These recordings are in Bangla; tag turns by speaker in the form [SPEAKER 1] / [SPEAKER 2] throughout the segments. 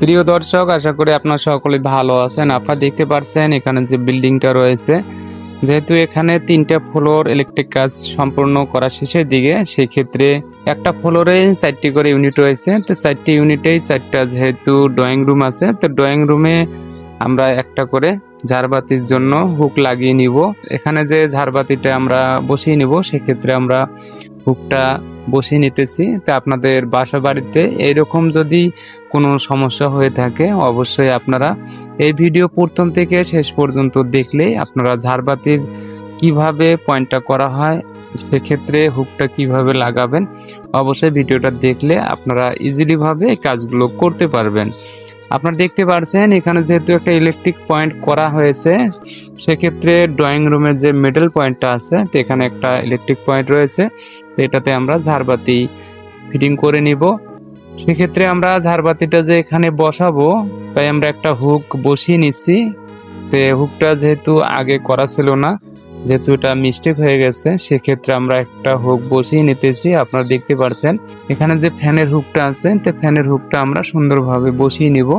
[SPEAKER 1] প্রিয় দর্শক, আশা করি আপনারা সকলে ভালো আছেন। আপনারা দেখতে পাচ্ছেন এখানে যে বিল্ডিংটা রয়েছে, যেহেতু এখানে 3টা ফ্লোর ইলেকট্রিক কাজ সম্পূর্ণ করা শেষের দিকে, সেই ক্ষেত্রে একটা ফ্লোরে 4টি করে ইউনিট রয়েছে। তো 4টি ইউনিটেই 4টা যেহেতু ড্রয়িং রুম আছে, তো ড্রয়িং রুমে আমরা একটা করে ঝাড়বাতির জন্য হুক লাগিয়ে নিব। এখানে যে ঝাড়বাতিটা আমরা বসিয়ে নিব, সেক্ষেত্রে আমরা হুকটা বসিয়ে নিতেছি। তা আপনাদের বাসা বাড়িতে এইরকম যদি কোনো সমস্যা হয়ে থাকে, অবশ্যই আপনারা এই ভিডিও প্রথম থেকে শেষ পর্যন্ত দেখলেই আপনারা ঝাড়বাতির কিভাবে পয়েন্টটা করা হয়, সেক্ষেত্রে হুকটা কিভাবে লাগাবেন, অবশ্যই ভিডিওটা দেখলে আপনারা ইজিলি ভাবে এই কাজগুলো করতে পারবেন। আপনারা দেখতে পাচ্ছেন এখানে যেহেতু একটা ইলেকট্রিক পয়েন্ট করা হয়েছে, সেক্ষেত্রে ড্রয়িং রুমের যে মিডল পয়েন্টটা আছে, তো এখানে একটা ইলেকট্রিক পয়েন্ট রয়েছে। তো এটাতে আমরা ঝাড়বাতি ফিটিং করে নিব। সেক্ষেত্রে আমরা ঝাড়বাতিটা যে এখানে বসাবো, তাই আমরা একটা হুক বসিয়ে নিচ্ছি। তো হুকটা যেহেতু আগে করা ছিল না, যেহেতু এটা মিস্টেক হয়ে গেছে, সেক্ষেত্রে আমরা একটা হুক বসিয়ে নিতেছি। আপনারা দেখতে পাচ্ছেন এখানে যে ফ্যানের হুকটা আছে, তো ফ্যানের হুকটা আমরা সুন্দরভাবে বসিয়ে নিব।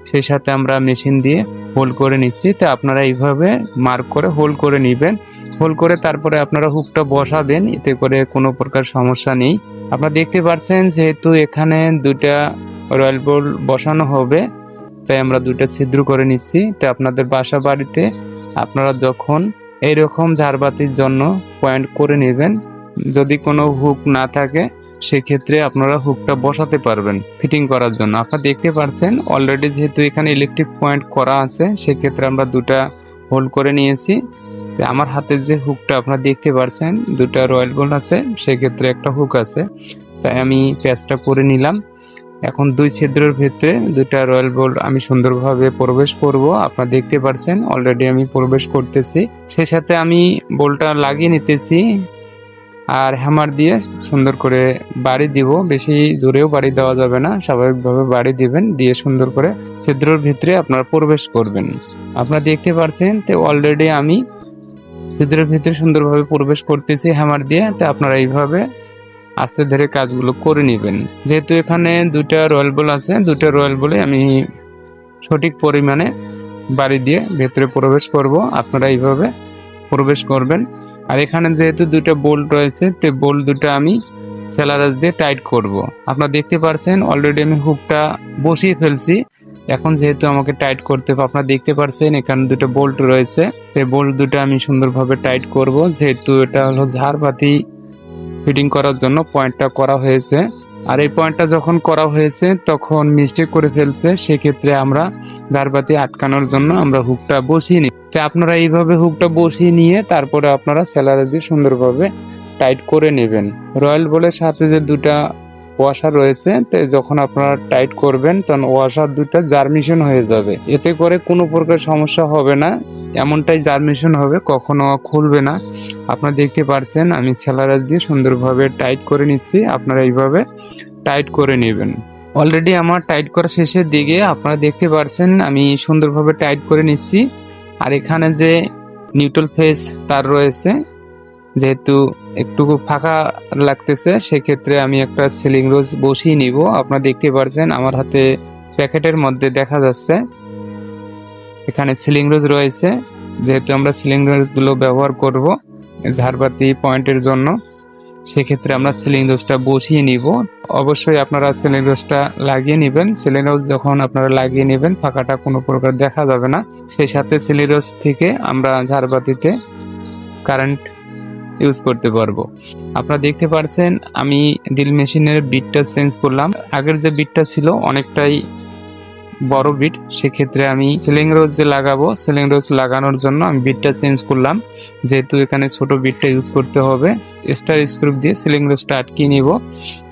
[SPEAKER 1] সেই সাথে আমরা মেশিন দিয়ে হোল্ড করে নিচ্ছি। তো আপনারা এইভাবে মার্ক করে হোল্ড করে নেবেন। হোল্ড করে তারপরে আপনারা হুকটা বসাবেন, এতে করে কোনো প্রকার সমস্যা নেই। আপনারা দেখতে পাচ্ছেন যেহেতু এখানে 2টা রয়্যাল বোল্ট বসানো হবে, তাই আমরা 2টা ছিদ্র করে নিচ্ছি। তো আপনাদের বাসা বাড়িতে আপনারা যখন এইরকম ঝাড়বাতির জন্য পয়েন্ট করে নেবেন, যদি কোনো হুক না থাকে, সেক্ষেত্রে আপনারা হুকটা বসাতে পারবেন ফিটিং করার জন্য। আপনারা দেখতে পাচ্ছেন অলরেডি যেহেতু এখানে ইলেকট্রিক পয়েন্ট করা আছে, সেক্ষেত্রে আমরা 2টা হোল্ড করে নিয়েছি। তো আমার হাতের যে হুকটা আপনারা দেখতে পাচ্ছেন, 2টা রয়্যাল বোল্ট আছে, সেক্ষেত্রে একটা হুক আছে, তাই আমি প্যাচটা করে নিলাম। এখন 2 ছিদ্রের ভিতরে 2টা রয়্যাল বোল্ট আমি সুন্দরভাবে প্রবেশ করব। আপনারা দেখতে পাচ্ছেন অলরেডি আমি প্রবেশ করতেছি। সেই সাথে আমি বোল্টটা লাগিয়ে নিতেছি আর হ্যামার দিয়ে সুন্দর করে বাড়ি দিব। বেশি জোরেও বাড়ি দেওয়া যাবে না, স্বাভাবিকভাবে বাড়ি দিবেন, দিয়ে সুন্দর করে ছিদ্রের ভিতরে আপনারা প্রবেশ করবেন। আপনারা দেখতে পাচ্ছেন তো অলরেডি আমি ছিদ্রের ভিতরে সুন্দরভাবে প্রবেশ করতেছি হ্যামার দিয়ে। তো আপনারা এইভাবে আস্তে ধীরে কাজগুলো করে নেবেন। যেহেতু এখানে 2টা রয়্যাল বোল্ট আছে, 2টা রয়্যাল বলে আমি সঠিক পরিমাণে বাড়ি দিয়ে ভেতরে প্রবেশ করব। আপনারা এইভাবে প্রবেশ করবেন। আর এখানে যেহেতু 2টা বোল্ট রয়েছে, তো বোল্ট 2টা আমি সেলারাস দিয়ে টাইট করব। আপনারা দেখতে পাচ্ছেন অলরেডি আমি হুকটা বসিয়ে ফেলছি। এখন যেহেতু আমাকে টাইট করতে হবে, আপনারা দেখতে পাচ্ছেন এখানে 2টা বোল্ট রয়েছে, তো বোল্ট 2টা আমি সুন্দরভাবে টাইট করব। যেহেতু এটা হলো ঝাড়বাতি ফিটিং করার জন্য পয়েন্টটা করা হয়েছে, আর এই পয়েন্টটা যখন করা হয়েছে তখন মিস্টেক করে ফেলছে, সেক্ষেত্রে আমরা ঝাড়বাতি আটকানোর জন্য আমরা হুকটা বসিয়ে নিই। তো আপনারা এইভাবে হুকটা বসিয়ে নিয়ে তারপরে আপনারা সেলারে দিয়ে সুন্দরভাবে টাইট করে নেবেন। রয়্যাল বোল্টের সাথে যে 2টা ওয়াশার রয়েছে, তো যখন আপনারা টাইট করবেন তখন ওয়াশার 2টা জার্মিশন হয়ে যাবে, এতে করে কোনো প্রকার সমস্যা হবে না। এমনটাই জার্মিশন হবে, কখনো খুলবে না। আপনারা দেখতে পাচ্ছেন আমি সেলারাস দিয়ে সুন্দরভাবে টাইট করে নিচ্ছি। আপনারা এইভাবে টাইট করে নেবেন। অলরেডি আমার টাইট করা শেষের দিকে, আপনারা দেখতে পাচ্ছেন আমি সুন্দরভাবে টাইট করে নিচ্ছি। আর এখানে যে নিউট্রাল ফেস তার রয়েছে, যেহেতু একটু ফাঁকা লাগতেছে, সেক্ষেত্রে আমি একটা সিলিং রোজ বসিয়ে নিব। আপনারা দেখতে পাচ্ছেন আমার হাতে প্যাকেটের মধ্যে দেখা যাচ্ছে এখানে সিলিং রোজ রয়েছে। যেহেতু আমরা সিলিং রোজগুলো ব্যবহার করব ঝাড়বাতি পয়েন্টের জন্য, সেক্ষেত্রে আমরা সিলিং রোজটা বসিয়ে নিব। অবশ্যই আপনারা সিলিং রোজটা লাগিয়ে নেবেন। সিলিং রোজ যখন আপনারা লাগিয়ে নেবেন, ফাঁকাটা কোনো প্রকার দেখা যাবে না। সেই সাথে সিলিং রোজ থেকে আমরা ঝাড়বাতিতে কারেন্ট ইউজ করতে পারবো। আপনারা দেখতে পাচ্ছেন আমি ড্রিল মেশিনের বিটটা চেঞ্জ করলাম। আগের যে বিটটা ছিল অনেকটাই বড় বিট, সেক্ষেত্রে আমি সিলিং রোজ যে লাগাবো, সিলিং রোজ লাগানোর জন্য আমি বিটটা চেঞ্জ করলাম। যেহেতু এখানে ছোট বিটটা ইউজ করতে হবে, স্টার স্ক্রু দিয়ে সিলিং রোজটা আটকিয়ে নিব,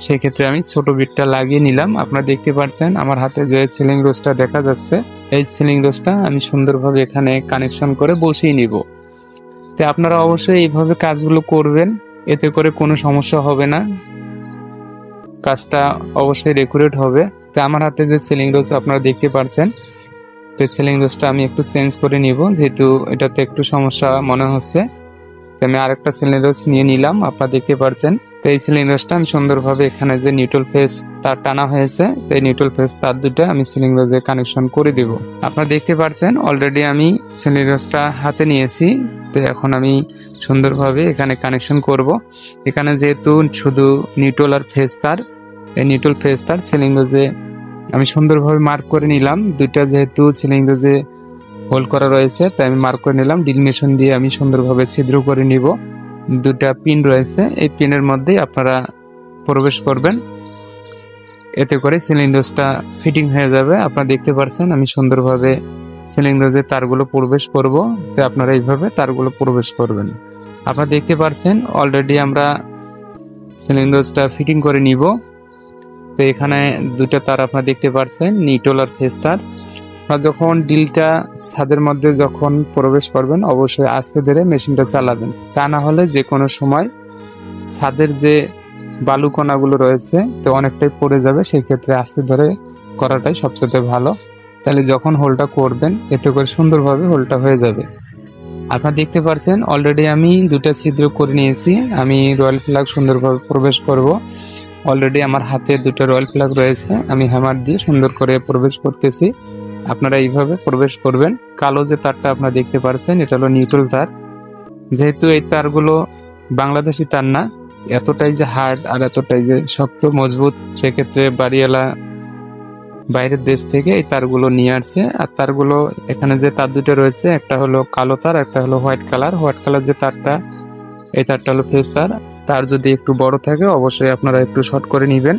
[SPEAKER 1] সেক্ষেত্রে আমি ছোট বিটটা লাগিয়ে নিলাম। আপনারা দেখতে পাচ্ছেন আমার হাতে যে সিলিং রোজটা দেখা যাচ্ছে, এই সিলিং রোজটা আমি সুন্দরভাবে এখানে কানেকশন করে বসিয়ে নিব। তো আপনারা অবশ্যই এইভাবে কাজগুলো করবেন, এতে করে কোনো সমস্যা হবে না, কাজটা অবশ্যই রেকুরেট হবে। তো আমার হাতে যে সিলিং রোজ আপনারা দেখতে পাচ্ছেন, তো সিলিং রোজটা আমি একটু চেঞ্জ করে নিব, যেহেতু এটাতে একটু সমস্যা মনে হচ্ছে। তো আমি আরেকটা সিলিং রোজ নিয়ে নিলাম, আপনারা দেখতে পাচ্ছেন। তো এই সিলিং রোজটা আমি সুন্দরভাবে এখানে যে নিউট্রাল ফেস তার টানা হয়েছে, তো এই নিউট্রাল ফেস তার দুটো আমি সিলিং রোজে কানেকশন করে দিব। আপনারা দেখতে পাচ্ছেন অলরেডি আমি সিলিং রোজটা হাতে নিয়েছি। তো এখন আমি সুন্দরভাবে এখানে কানেকশন করব। এখানে যেহেতু শুধু নিউট্রাল আর ফেস তার, এই নিউট্রাল ফেস তার সিলিং রোজে আমি সুন্দরভাবে মার্ক করে নিলাম। দুইটা যেহেতু সিলিং রোজে হোল করা রয়েছে তাই আমি মার্ক করে নিলাম। ড্রিল মেশিন দিয়ে আমি সুন্দরভাবে ছিদ্র করে নিব। দুটা পিন রয়েছে, এই পিনের মধ্যেই আপনারা প্রবেশ করবেন, এতে করে সিলিং রোজটা ফিটিং হয়ে যাবে। আপনারা দেখতে পাচ্ছেন আমি সুন্দরভাবে সিলিং রোজে তারগুলো প্রবেশ করব। তো আপনারা এইভাবে তারগুলো প্রবেশ করবেন। আপনারা দেখতে পাচ্ছেন অলরেডি আমরা সিলিং রোজটা ফিটিং করে নিব। তো এখানে দুটো তার আপনারা দেখতে পাচ্ছেন, নিউট্রাল আর ফেস তার। আপনারা যখন ড্রিলটা ছাদের মধ্যে যখন প্রবেশ করবেন অবশ্যই আস্তে ধীরে মেশিনটা চালাবেন, তা না হলে যে কোনো সময় ছাদের যে বালু কণাগুলো রয়েছে তো অনেকটাই পড়ে যাবে। সেই ক্ষেত্রে আস্তে ধরে করাটাই সবচেয়ে ভালো। তাহলে যখন হোলটা করবেন এতে করে সুন্দরভাবে হোলটা হয়ে যাবে। আপনারা দেখতে পাচ্ছেন অলরেডি আমি দুটা ছিদ্র করে নিয়েছি। আমি রয়্যাল প্লাগ সুন্দরভাবে প্রবেশ করব। অলরেডি আমার হাতে দুটো রয়্যাল প্লাগ রয়েছে, আমি হ্যামার দিয়ে সুন্দর করে প্রবেশ করতেছি। আপনারা এইভাবে প্রবেশ করবেন। কালো যে তারটা আপনারা দেখতে পাচ্ছেন এটা হলো নিউট্রাল তার। যেহেতু এই তারগুলো বাংলাদেশি তার না, এতটাই যে হার্ড আর এতটাই যে শক্ত মজবুত, সেক্ষেত্রে বাড়িওয়ালা বাইরের দেশ থেকে এই তারগুলো নিয়ে আসছে। আর তারগুলো এখানে যে তার দুটো রয়েছে, একটা হলো কালো তার, একটা হলো হোয়াইট কালার। হোয়াইট কালার যে তারটা, এই তারটা হলো ফেস তার। তার যদি একটু বড় থাকে অবশ্যই আপনারা একটু শর্ট করে নেবেন।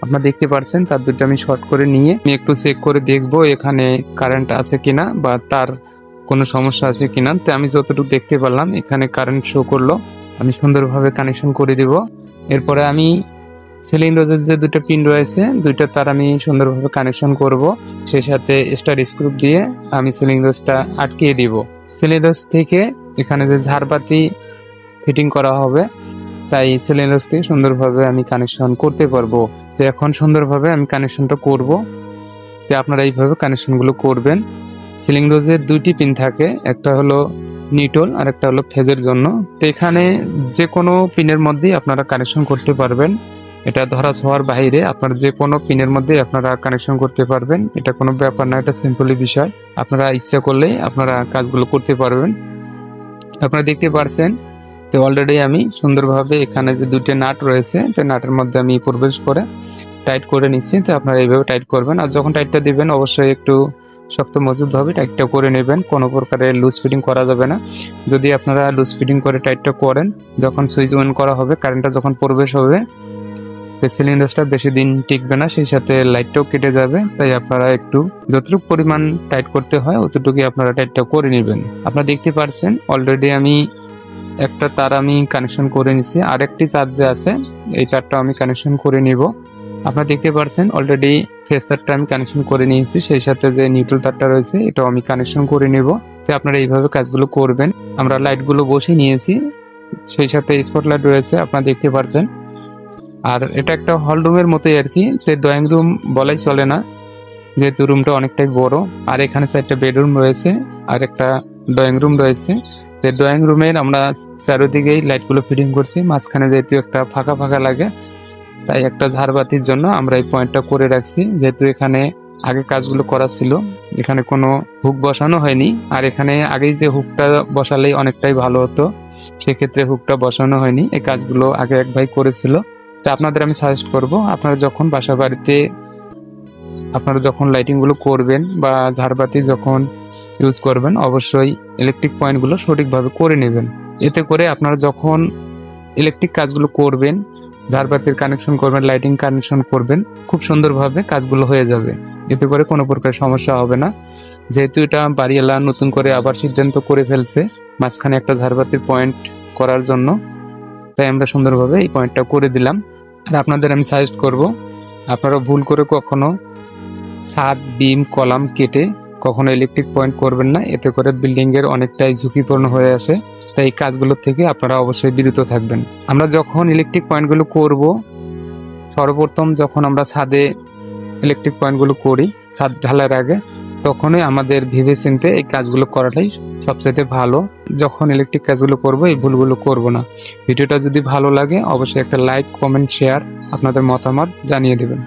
[SPEAKER 1] আপনারা দেখতে পাচ্ছেন তার দুটো আমি শর্ট করে নিয়ে আমি একটু চেক করে দেখবো এখানে কারেন্ট আছে কিনা বা তার কোনো সমস্যা আছে কিনা। তো আমি যতটুকু দেখতে পারলাম এখানে কারেন্ট শো করলো, আমি সুন্দরভাবে কানেকশন করে দিব। এরপরে আমি সিলিং রোজের যে দুটো পিন রয়েছে দুইটা তার আমি সুন্দরভাবে কানেকশন করব। সেই সাথে স্টার স্ক্রু দিয়ে আমি সিলিং রোজটা আটকিয়ে দিব। সিলিং রোজ থেকে এখানে যে ঝাড়বাতি ফিটিং করা হবে, তাই সিলিং রোজ থেকে সুন্দরভাবে আমি কানেকশন করতে পারবো। তো এখন সুন্দরভাবে আমি কানেকশনটা করব। তো আপনারা এইভাবে কানেকশনগুলো করবেন। সিলিং রোজের দুইটি পিন থাকে, একটা হলো নিউট্রাল আর একটা হলো ফেজের জন্য। তো এখানে যে কোনো পিনের মধ্যেই আপনারা কানেকশন করতে পারবেন। এটা ধরা ছোঁয়ার বাইরে, আপনার যে কোনো পিনের মধ্যে আপনারা কানেকশন করতে পারবেন। এটা কোনো ব্যাপার না, এটা সিম্পলি বিষয়। আপনারা ইচ্ছা করলেই আপনারা কাজগুলো করতে পারবেন। আপনারা দেখতে পারছেন তো অলরেডি আমি সুন্দরভাবে এখানে যে দুটো নাট রয়েছে তো নাটের মধ্যে আমি প্রবেশ করে টাইট করে নিচ্ছি। তো আপনারা এইভাবে টাইট করবেন। আর যখন টাইটটা দিবেন অবশ্যই একটু শক্ত মজবুতভাবে টাইটটা করে নেবেন, কোনো প্রকারের লুজ ফিটিং করা যাবে না। যদি আপনারা লুজ ফিটিং করে টাইটটা করেন, যখন সুইচ অন করা হবে কারেন্টটা যখন প্রবেশ হবে তো সিলিং রোজটা বেশি দিন টিকবে না, সেই সাথে লাইটটাও কেটে যাবে। তাই আপনারা একটু যতটুকু পরিমাণ টাইট করতে হয় অতটুকুই আপনারা টাইটটা করে নেবেন। আপনারা দেখতে পাচ্ছেন অলরেডি আমি একটা তার আমি কানেকশন করে নিছি, আরেকটি তার যে আছে এই তারটা আমি কানেকশন করে নিব। আপনারা দেখতে পাচ্ছেন অলরেডি ফেস তারটা আমি কানেকশন করে নিয়েছি, সেই সাথে যে নিউট্রাল তারটা রয়েছে এটাও আমি কানেকশন করে নেব। তো আপনারা এইভাবে কাজগুলো করবেন। আমরা লাইটগুলো বসিয়ে নিয়েছি, সেই সাথে স্পটলাইট রয়েছে আপনারা দেখতে পাচ্ছেন। আর এটা একটা হল রুমের মতোই আর কি, তো ড্রয়িং রুম বলাই চলে না যেহেতু রুমটা অনেকটাই বড়। আর এখানে 4টা বেডরুম রয়েছে আর একটা ড্রয়িং রুম রয়েছে। তো ড্রয়িং রুমের আমরা চারিদিকেই লাইটগুলো ফিটিং করছি, মাঝখানে যেহেতু একটা ফাঁকা ফাঁকা লাগে তাই একটা ঝাড়বাতির জন্য আমরা এই পয়েন্টটা করে রাখছি। যেহেতু এখানে আগে কাজগুলো করা ছিল, এখানে কোনো হুক বসানো হয়নি। আর এখানে আগেই যে হুকটা বসালেই অনেকটাই ভালো হতো, সেক্ষেত্রে হুকটা বসানো হয়নি। এই কাজগুলো আগে এক ভাই করেছিল। তো আপনাদের আমি সাজেস্ট করব আপনারা যখন বাসা বাড়িতে আপনারা যখন লাইটিংগুলো করবেন বা ঝাড়বাতি যখন ইউজ করবেন অবশ্যই ইলেকট্রিক পয়েন্টগুলো সঠিকভাবে করে নেবেন। এতে করে আপনারা যখন ইলেকট্রিক কাজগুলো করবেন, ঝাড়বাতির কানেকশন করবেন, লাইটিং কানেকশন করবেন, খুব সুন্দরভাবে কাজগুলো হয়ে যাবে। এতে করে কোনো প্রকার সমস্যা হবে না। যেহেতু এটা বাড়িওয়ালা নতুন করে আবার সিদ্ধান্ত করে ফেলছে মাঝখানে একটা ঝাড়বাতির পয়েন্ট করার জন্য, তাই আমরা সুন্দরভাবে এই পয়েন্টটা করে দিলাম। আর আপনাদের আমি সাজেস্ট করব আপনারা ভুল করে কখনো ছাদ বিম কলাম কেটে কখনো ইলেকট্রিক পয়েন্ট করবেন না, এতে করে বিল্ডিং এর অনেকটাই ঝুঁকিপূর্ণ হয়ে আসে। তাই এই কাজগুলোর থেকে আপনারা অবশ্যই বিরত থাকবেন। আমরা যখন ইলেকট্রিক পয়েন্টগুলো করব, সর্বপ্রথম যখন আমরা ছাদে ইলেকট্রিক পয়েন্টগুলো করি ছাদ ঢালার আগে, তখনই আমাদের ভেবেচিন্তে এই কাজগুলো করাটাই সবচাইতে ভালো। যখন ইলেকট্রিক কাজগুলো করব এই ভুলগুলো করব না। ভিডিওটা যদি ভালো লাগে অবশ্যই একটা লাইক, কমেন্ট, শেয়ার আপনাদের মতামত জানিয়ে দেবেন।